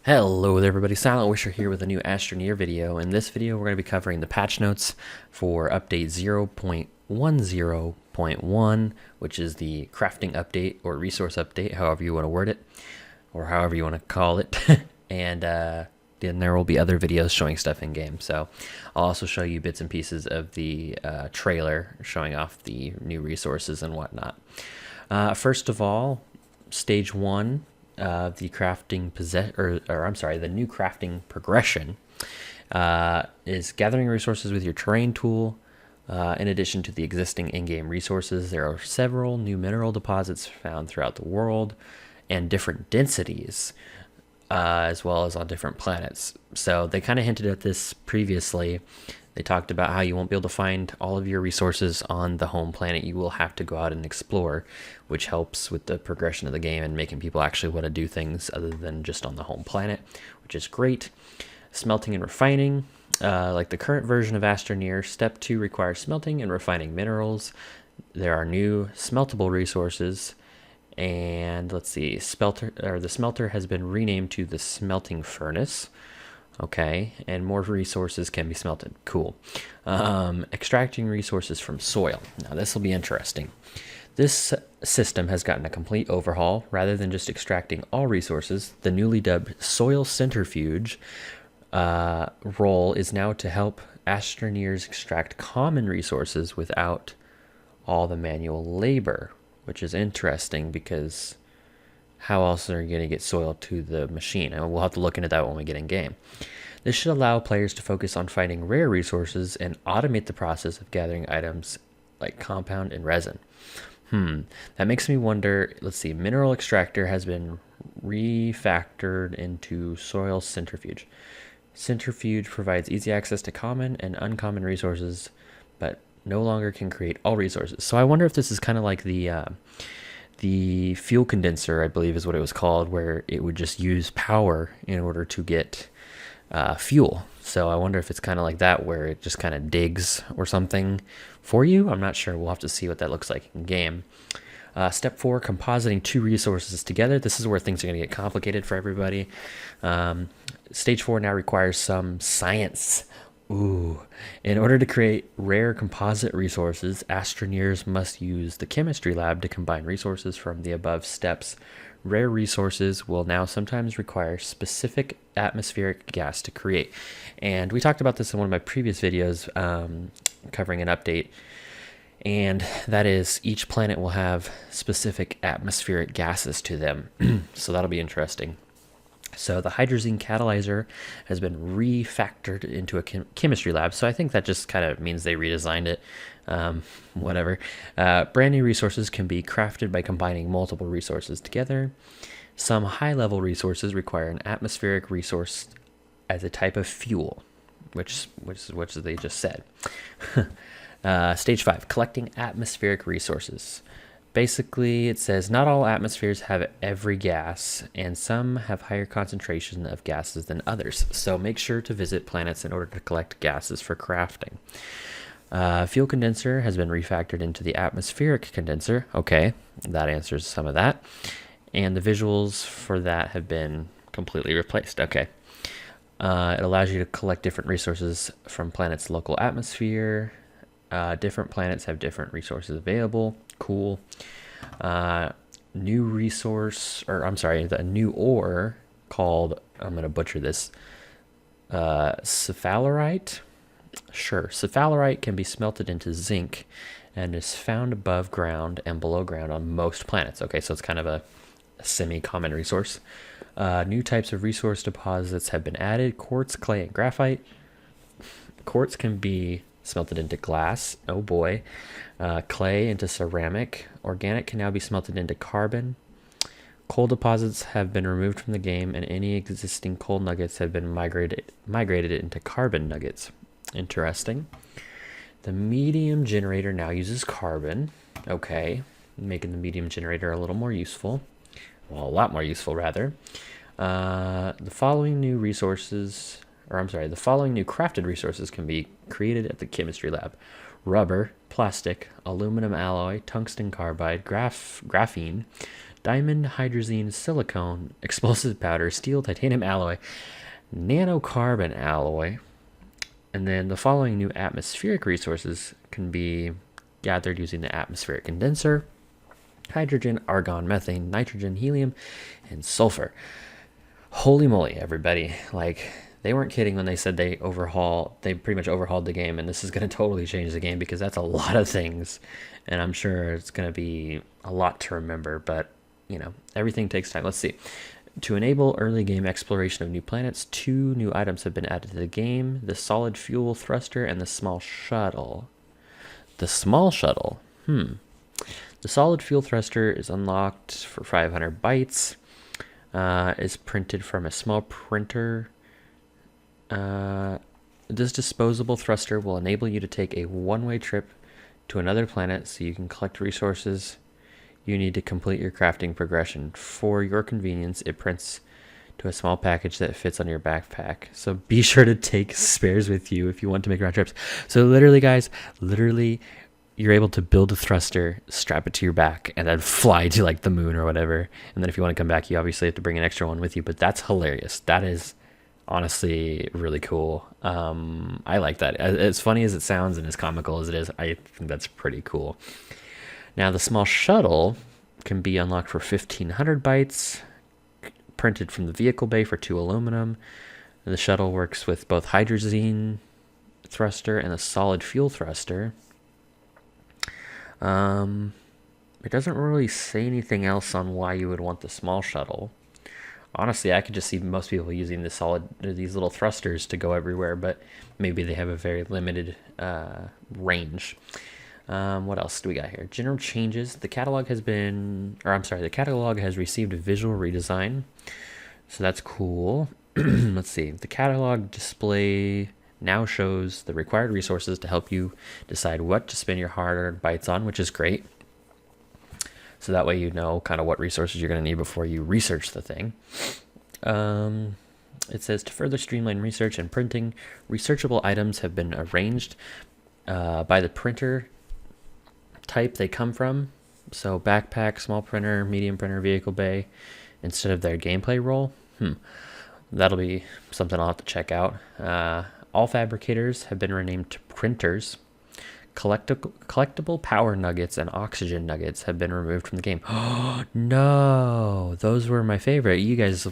Hello there everybody, Silentwisher here with a new Astroneer video. In this video we're going to be covering the patch notes for update 0.10.1, which is the crafting update or resource update, however you want to word it, or however you want to call it. And then there will be other videos showing stuff in game. So I'll also show you bits and pieces of the trailer showing off the new resources and whatnot. First of all, stage 1 of the crafting the new crafting progression is gathering resources with your terrain tool. In addition to the existing in-game resources, there are several new mineral deposits found throughout the world and different densities, as well as on different planets. So they kind of hinted at this previously. They talked about how you won't be able to find all of your resources on the home planet. You will have to go out and explore, which helps with the progression of the game and making people actually want to do things other than just on the home planet, which is great. Smelting and refining. Like the current version of Astroneer, Step 2 requires smelting and refining minerals. There are new smeltable resources. And let's see, the smelter has been renamed to the smelting furnace. Okay, and more resources can be smelted. Cool. Extracting resources from soil. Now this will be interesting. This system has gotten a complete overhaul. Rather than just extracting all resources, the newly dubbed soil centrifuge role is now to help Astroneers extract common resources without all the manual labor, which is interesting because how else are you going to get soil to the machine? And we'll have to look into that when we get in game. This should allow players to focus on finding rare resources and automate the process of gathering items like compound and resin. That makes me wonder. Let's see. Mineral extractor has been refactored into soil centrifuge. Centrifuge provides easy access to common and uncommon resources, but no longer can create all resources. So I wonder if this is kind of like the fuel condenser, I believe is what it was called, where it would just use power in order to get fuel. So I wonder if it's kind of like that, where it just kind of digs or something for you. I'm not sure. We'll have to see what that looks like in game. Step 4, compositing two resources together. This is where things are going to get complicated for everybody. Stage 4 now requires some science. Ooh. In order to create rare composite resources, Astroneers must use the chemistry lab to combine resources from the above steps. Rare resources will now sometimes require specific atmospheric gas to create. And we talked about this in one of my previous videos covering an update. And that is, each planet will have specific atmospheric gases to them. So that'll be interesting. So the hydrazine catalyzer has been refactored into a chemistry lab. So I think that just kind of means they redesigned it. Whatever. Brand new resources can be crafted by combining multiple resources together. Some high-level resources require an atmospheric resource as a type of fuel, which they just said. Stage 5, collecting atmospheric resources. Basically, it says not all atmospheres have every gas, and some have higher concentration of gases than others. So make sure to visit planets in order to collect gases for crafting. Fuel condenser has been refactored into the atmospheric condenser. Okay, that answers some of that. And the visuals for that have been completely replaced. Okay. It allows you to collect different resources from planet's local atmosphere. Different planets have different resources available. Cool. New resource, or I'm sorry, the new ore called, I'm going to butcher this, cephalerite. Sure, cephalerite can be smelted into zinc and is found above ground and below ground on most planets. Okay, so it's kind of a semi-common resource. New types of resource deposits have been added: quartz, clay, and graphite. Quartz can be smelted into glass. Oh boy. Clay into ceramic. Organic can now be smelted into carbon. Coal deposits have been removed from the game, and any existing coal nuggets have been migrated into carbon nuggets. Interesting. The medium generator now uses carbon. Okay, making the medium generator a little more useful. Well, a lot more useful, rather. The following new crafted resources can be created at the chemistry lab: rubber, plastic, aluminum alloy, tungsten carbide, graphene, diamond, hydrazine, silicone, explosive powder, steel, titanium alloy, nanocarbon alloy. And then the following new atmospheric resources can be gathered using the atmospheric condenser: hydrogen, argon, methane, nitrogen, helium, and sulfur. Holy moly, everybody. Like, they weren't kidding when they said they pretty much overhauled the game, and this is going to totally change the game, because that's a lot of things, and I'm sure it's going to be a lot to remember, but, you know, everything takes time. Let's see. To enable early game exploration of new planets, 2 new items have been added to the game: the solid fuel thruster and the small shuttle. The small shuttle. The solid fuel thruster is unlocked for 500 bytes. Is printed from a small printer. This disposable thruster will enable you to take a one-way trip to another planet, so you can collect resources you need to complete your crafting progression. For your convenience, it prints to a small package that fits on your backpack. So be sure to take spares with you if you want to make round trips. So literally, guys, you're able to build a thruster, strap it to your back, and then fly to like the moon or whatever. And then if you want to come back, you obviously have to bring an extra one with you. But that's hilarious. That is honestly really cool. I like that. As funny as it sounds and as comical as it is, I think that's pretty cool. Now, the small shuttle can be unlocked for 1,500 bytes, printed from the vehicle bay for 2 aluminum. The shuttle works with both hydrazine thruster and the solid fuel thruster. It doesn't really say anything else on why you would want the small shuttle. Honestly, I could just see most people using these little thrusters to go everywhere, but maybe they have a very limited range. What else do we got here? General changes. The catalog has received a visual redesign, so that's cool. Let's see. The catalog display now shows the required resources to help you decide what to spend your hard-earned bytes on, which is great. So that way you know kind of what resources you're going to need before you research the thing. It says, to further streamline research and printing, researchable items have been arranged by the printer type they come from. So backpack, small printer, medium printer, vehicle bay, instead of their gameplay role. That'll be something I'll have to check out. All fabricators have been renamed to printers. Collectible power nuggets and oxygen nuggets have been removed from the game. Oh, no. Those were my favorite. You guys,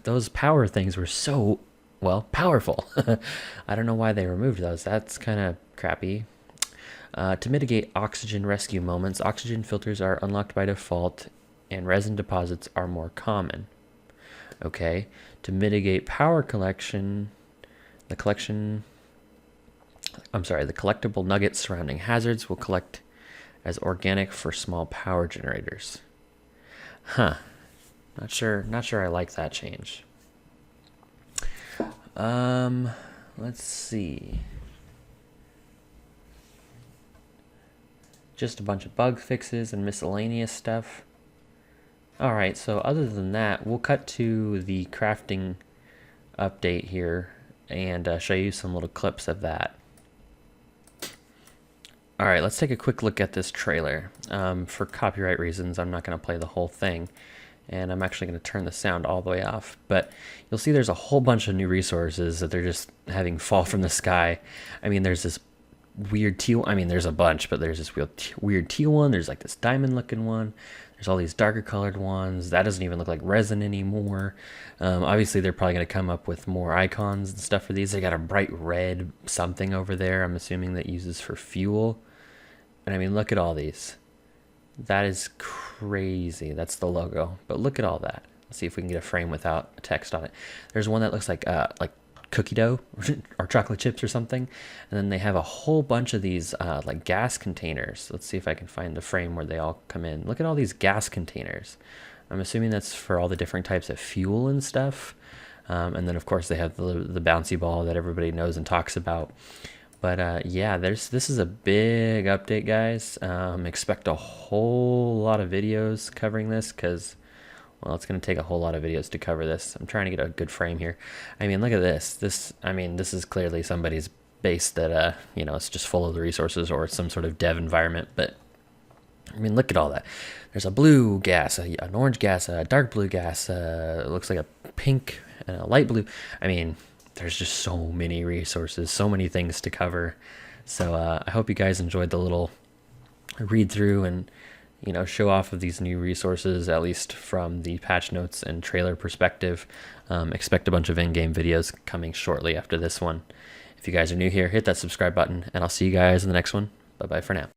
those power things were so, well, powerful. I don't know why they removed those. That's kind of crappy. To mitigate oxygen rescue moments, oxygen filters are unlocked by default, and resin deposits are more common. Okay. To mitigate power collection, the collectible nuggets surrounding hazards will collect as organic for small power generators. Not sure I like that change. Let's see. Just a bunch of bug fixes and miscellaneous stuff. Alright, so other than that, we'll cut to the crafting update here and show you some little clips of that. Alright, let's take a quick look at this trailer. For copyright reasons, I'm not going to play the whole thing, and I'm actually going to turn the sound all the way off. But you'll see there's a whole bunch of new resources that they're just having fall from the sky. I mean, there's this weird teal, there's a bunch, but there's this weird teal one, there's like this diamond looking one, there's all these darker colored ones, that doesn't even look like resin anymore. Obviously they're probably going to come up with more icons and stuff for these. They got a bright red something over there, I'm assuming that uses for fuel. And I mean, look at all these. That is crazy. That's the logo, but look at all that. Let's see if we can get a frame without text on it. There's one that looks like cookie dough or chocolate chips or something, and then they have a whole bunch of these like gas containers. Let's see if I can find the frame where they all come in. Look at all these gas containers. I'm assuming that's for all the different types of fuel and stuff, and then of course they have the bouncy ball that everybody knows and talks about. But yeah, this is a big update, guys. Expect a whole lot of videos covering this, because, well, it's going to take a whole lot of videos to cover this. I'm trying to get a good frame here. I mean, look at this. This is clearly somebody's base that, it's just full of the resources, or some sort of dev environment. But I mean, look at all that. There's a blue gas, an orange gas, a dark blue gas, it looks like a pink and a light blue. I mean, there's just so many resources, so many things to cover. So I hope you guys enjoyed the little read through and, you know, show off of these new resources, at least from the patch notes and trailer perspective. Expect a bunch of in-game videos coming shortly after this one. If you guys are new here, hit that subscribe button, and I'll see you guys in the next one. Bye-bye for now.